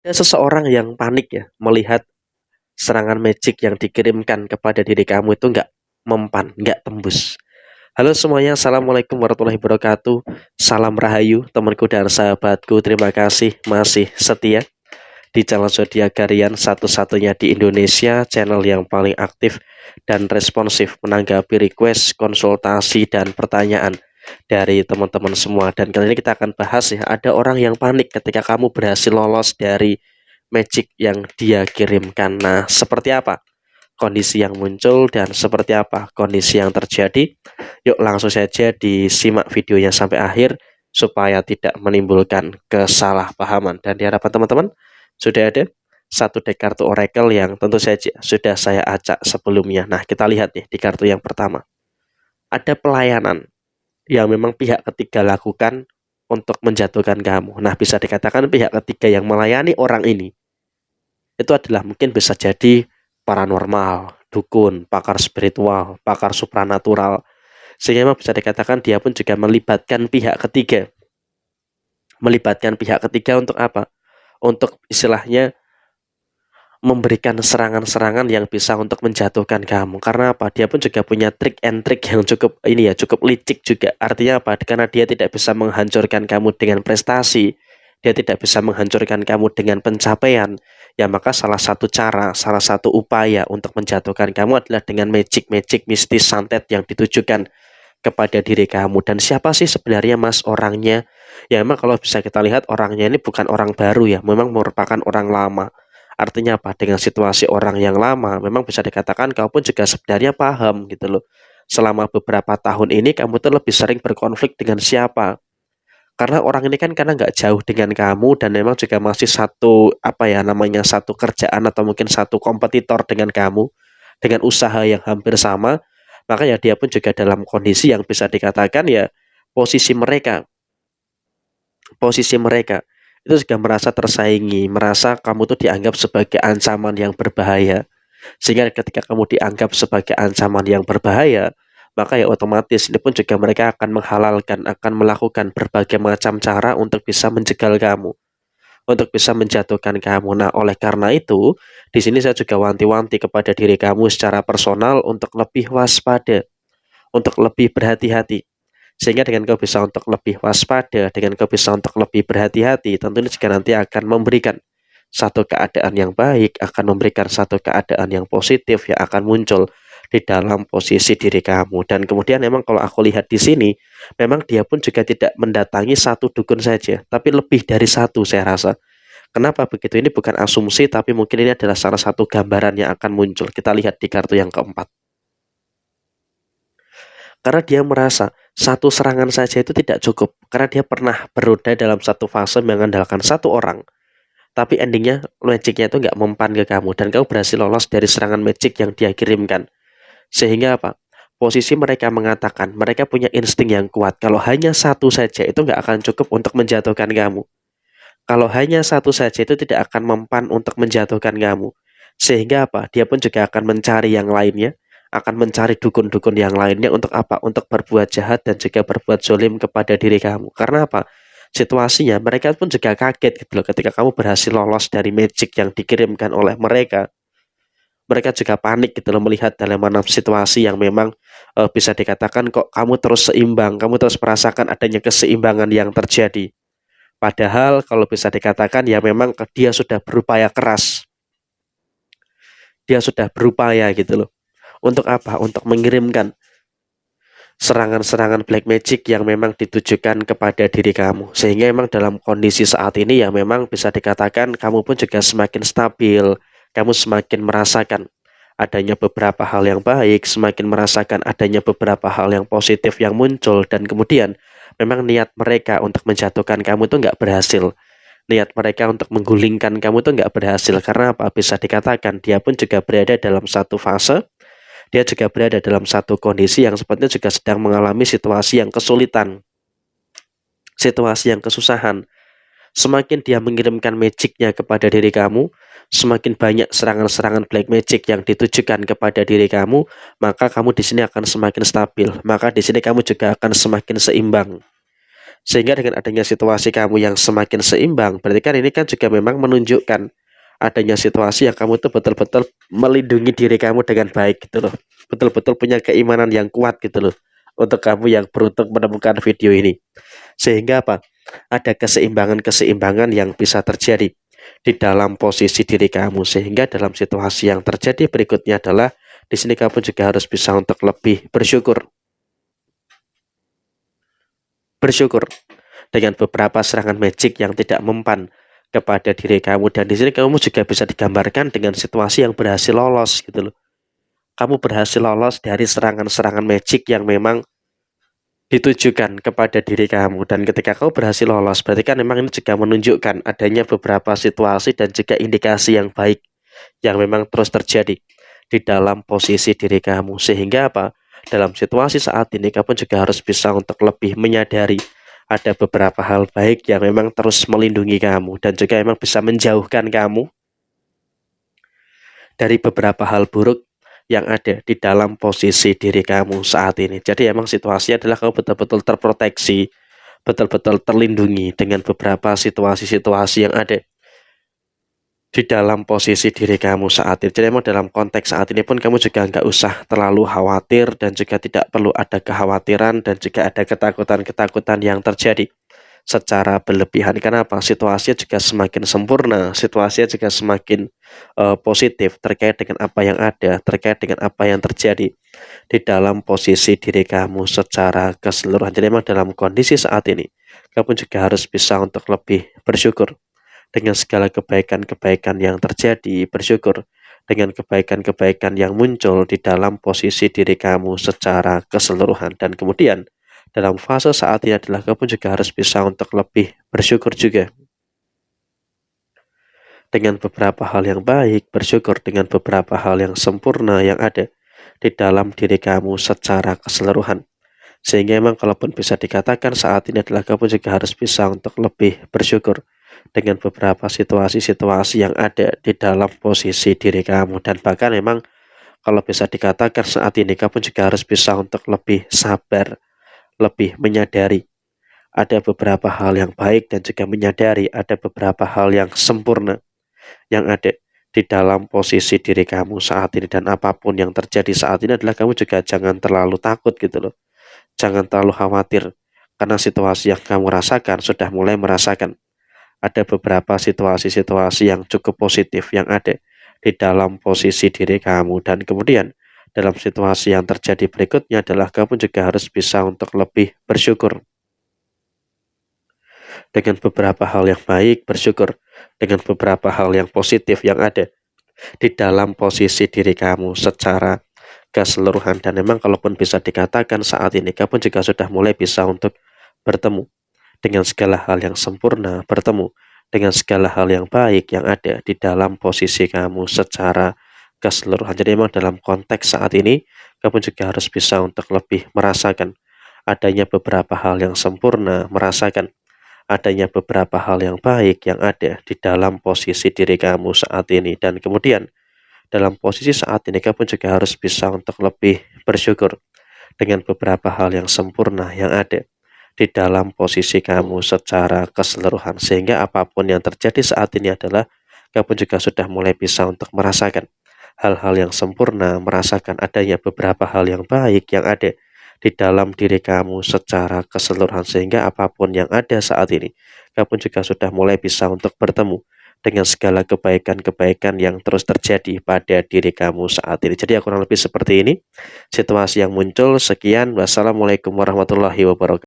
Ada seseorang yang panik ya melihat serangan magic yang dikirimkan kepada diri kamu itu nggak mempan, nggak tembus. Halo semuanya, Assalamualaikum warahmatullahi wabarakatuh. Salam Rahayu, temanku dan sahabatku. Terima kasih masih setia di channel Zodiak Harian satu-satunya di Indonesia, channel yang paling aktif dan responsif menanggapi request, konsultasi, dan pertanyaan dari teman-teman semua. Dan kali ini kita akan bahas ya, ada orang yang panik ketika kamu berhasil lolos dari magic yang dia kirimkan. Nah, seperti apa kondisi yang muncul dan seperti apa kondisi yang terjadi? Yuk langsung saja disimak videonya sampai akhir supaya tidak menimbulkan kesalahpahaman. Dan diharapkan teman-teman sudah ada satu deck kartu oracle yang tentu saja sudah saya acak sebelumnya. Nah, kita lihat nih di kartu yang pertama. Ada pelayanan yang memang pihak ketiga lakukan untuk menjatuhkan kamu. Nah, bisa dikatakan pihak ketiga yang melayani orang ini itu adalah mungkin bisa jadi paranormal, dukun, pakar spiritual, pakar supranatural. Sehingga memang bisa dikatakan dia pun juga melibatkan pihak ketiga. Melibatkan pihak ketiga untuk apa? Untuk istilahnya memberikan serangan-serangan yang bisa untuk menjatuhkan kamu. Karena apa? Dia pun juga punya trik and trick yang cukup ini ya, cukup licik juga. Artinya apa? Karena dia tidak bisa menghancurkan kamu dengan prestasi, dia tidak bisa menghancurkan kamu dengan pencapaian. Ya maka salah satu cara, salah satu upaya untuk menjatuhkan kamu adalah dengan magic-magic mistis santet yang ditujukan kepada diri kamu. Dan siapa sih sebenarnya mas orangnya? Ya memang kalau bisa kita lihat orangnya ini bukan orang baru ya, memang merupakan orang lama. Artinya apa? Dengan situasi orang yang lama, memang bisa dikatakan kamu pun juga sebenarnya paham gitu loh. Selama beberapa tahun ini kamu tuh lebih sering berkonflik dengan siapa? Karena orang ini kan karena nggak jauh dengan kamu dan memang juga masih satu apa ya namanya satu kerjaan atau mungkin satu kompetitor dengan kamu dengan usaha yang hampir sama, maka ya dia pun juga dalam kondisi yang bisa dikatakan ya posisi mereka posisi mereka itu juga merasa tersaingi, merasa kamu tuh dianggap sebagai ancaman yang berbahaya. Sehingga ketika kamu dianggap sebagai ancaman yang berbahaya, maka ya otomatis ini pun juga mereka akan menghalalkan, akan melakukan berbagai macam cara untuk bisa menjegal kamu, untuk bisa menjatuhkan kamu. Nah, oleh karena itu, di sini saya juga wanti-wanti kepada diri kamu secara personal untuk lebih waspada, untuk lebih berhati-hati. Sehingga dengan kau bisa untuk lebih waspada, dengan kau bisa untuk lebih berhati-hati, tentunya juga nanti akan memberikan satu keadaan yang baik, akan memberikan satu keadaan yang positif yang akan muncul di dalam posisi diri kamu. Dan kemudian memang kalau aku lihat di sini, memang dia pun juga tidak mendatangi satu dukun saja, tapi lebih dari satu saya rasa. Kenapa begitu? Ini bukan asumsi, tapi mungkin ini adalah salah satu gambaran yang akan muncul. Kita lihat di kartu yang keempat. Karena dia merasa satu serangan saja itu tidak cukup. Karena dia pernah beroda dalam satu fase mengandalkan satu orang. Tapi endingnya magicnya itu nggak mempan ke kamu. Dan kamu berhasil lolos dari serangan magic yang dia kirimkan. Sehingga apa? Posisi mereka mengatakan, mereka punya insting yang kuat. Kalau hanya satu saja itu nggak akan cukup untuk menjatuhkan kamu. Kalau hanya satu saja itu tidak akan mempan untuk menjatuhkan kamu. Sehingga apa? Dia pun juga akan mencari yang lainnya, akan mencari dukun-dukun yang lainnya untuk apa? Untuk berbuat jahat dan juga berbuat zolim kepada diri kamu. Karena apa? Situasinya mereka pun juga kaget gitu loh ketika kamu berhasil lolos dari magic yang dikirimkan oleh mereka. Mereka juga panik gitu loh melihat dalam mana situasi yang memang bisa dikatakan kok kamu terus seimbang, kamu terus merasakan adanya keseimbangan yang terjadi. Padahal kalau bisa dikatakan ya memang dia sudah berupaya keras. Dia sudah berupaya gitu loh. Untuk apa? Untuk mengirimkan serangan-serangan black magic yang memang ditujukan kepada diri kamu. Sehingga memang dalam kondisi saat ini ya memang bisa dikatakan kamu pun juga semakin stabil. Kamu semakin merasakan adanya beberapa hal yang baik, semakin merasakan adanya beberapa hal yang positif yang muncul. Dan kemudian memang niat mereka untuk menjatuhkan kamu itu nggak berhasil. Niat mereka untuk menggulingkan kamu tuh nggak berhasil. Karena apa? Bisa dikatakan dia pun juga berada dalam satu fase, dia juga berada dalam satu kondisi yang sepertinya juga sedang mengalami situasi yang kesulitan, situasi yang kesusahan. Semakin dia mengirimkan magicnya kepada diri kamu, semakin banyak serangan-serangan black magic yang ditujukan kepada diri kamu, maka kamu di sini akan semakin stabil, maka di sini kamu juga akan semakin seimbang. Sehingga dengan adanya situasi kamu yang semakin seimbang, berarti kan ini kan juga memang menunjukkan adanya situasi yang kamu tuh betul-betul melindungi diri kamu dengan baik gitu loh. Betul-betul punya keimanan yang kuat gitu loh untuk kamu yang beruntung menemukan video ini. Sehingga apa? Ada keseimbangan-keseimbangan yang bisa terjadi di dalam posisi diri kamu, sehingga dalam situasi yang terjadi berikutnya adalah di sini kamu juga harus bisa untuk lebih bersyukur. Bersyukur dengan beberapa serangan magic yang tidak mempan kepada diri kamu, dan di sini kamu juga bisa digambarkan dengan situasi yang berhasil lolos gitu loh. Kamu berhasil lolos dari serangan-serangan magic yang memang ditujukan kepada diri kamu, dan ketika kamu berhasil lolos berarti kan memang ini juga menunjukkan adanya beberapa situasi dan juga indikasi yang baik yang memang terus terjadi di dalam posisi diri kamu, sehingga apa? Dalam situasi saat ini kamu juga harus bisa untuk lebih menyadari ada beberapa hal baik yang memang terus melindungi kamu dan juga memang bisa menjauhkan kamu dari beberapa hal buruk yang ada di dalam posisi diri kamu saat ini. Jadi emang situasinya adalah kamu betul-betul terproteksi, betul-betul terlindungi dengan beberapa situasi-situasi yang ada di dalam posisi diri kamu saat ini. Jadi memang dalam konteks saat ini pun kamu juga nggak usah terlalu khawatir, dan juga tidak perlu ada kekhawatiran dan juga ada ketakutan-ketakutan yang terjadi secara berlebihan. Kenapa? Situasinya juga semakin sempurna, situasinya juga semakin positif terkait dengan apa yang ada, terkait dengan apa yang terjadi di dalam posisi diri kamu secara keseluruhan. Jadi memang dalam kondisi saat ini kamu juga harus bisa untuk lebih bersyukur dengan segala kebaikan-kebaikan yang terjadi, bersyukur dengan kebaikan-kebaikan yang muncul di dalam posisi diri kamu secara keseluruhan. Dan kemudian dalam fase saat ini adalah kamu juga harus bisa untuk lebih bersyukur juga dengan beberapa hal yang baik, bersyukur dengan beberapa hal yang sempurna yang ada di dalam diri kamu secara keseluruhan. Sehingga memang kalaupun bisa dikatakan saat ini adalah kamu juga harus bisa untuk lebih bersyukur dengan beberapa situasi-situasi yang ada di dalam posisi diri kamu. Dan bahkan memang kalau bisa dikatakan saat ini kamu juga harus bisa untuk lebih sabar, lebih menyadari ada beberapa hal yang baik, dan juga menyadari ada beberapa hal yang sempurna yang ada di dalam posisi diri kamu saat ini. Dan apapun yang terjadi saat ini adalah kamu juga jangan terlalu takut gitu loh. Jangan terlalu khawatir, karena situasi yang kamu rasakan sudah mulai merasakan ada beberapa situasi-situasi yang cukup positif yang ada di dalam posisi diri kamu. Dan kemudian dalam situasi yang terjadi berikutnya adalah kamu juga harus bisa untuk lebih bersyukur dengan beberapa hal yang baik, bersyukur dengan beberapa hal yang positif yang ada di dalam posisi diri kamu secara keseluruhan. Dan memang kalaupun bisa dikatakan saat ini kamu juga sudah mulai bisa untuk bertemu dengan segala hal yang sempurna, bertemu dengan segala hal yang baik yang ada di dalam posisi kamu secara keseluruhan. Jadi memang dalam konteks saat ini kamu juga harus bisa untuk lebih merasakan adanya beberapa hal yang sempurna, merasakan adanya beberapa hal yang baik yang ada di dalam posisi diri kamu saat ini. Dan kemudian dalam posisi saat ini kamu juga harus bisa untuk lebih bersyukur dengan beberapa hal yang sempurna yang ada di dalam posisi kamu secara keseluruhan. Sehingga apapun yang terjadi saat ini adalah kamu juga sudah mulai bisa untuk merasakan hal-hal yang sempurna, merasakan adanya beberapa hal yang baik yang ada di dalam diri kamu secara keseluruhan. Sehingga apapun yang ada saat ini kamu juga sudah mulai bisa untuk bertemu dengan segala kebaikan-kebaikan yang terus terjadi pada diri kamu saat ini. Jadi kurang lebih seperti ini situasi yang muncul. Sekian, wassalamualaikum warahmatullahi wabarakatuh.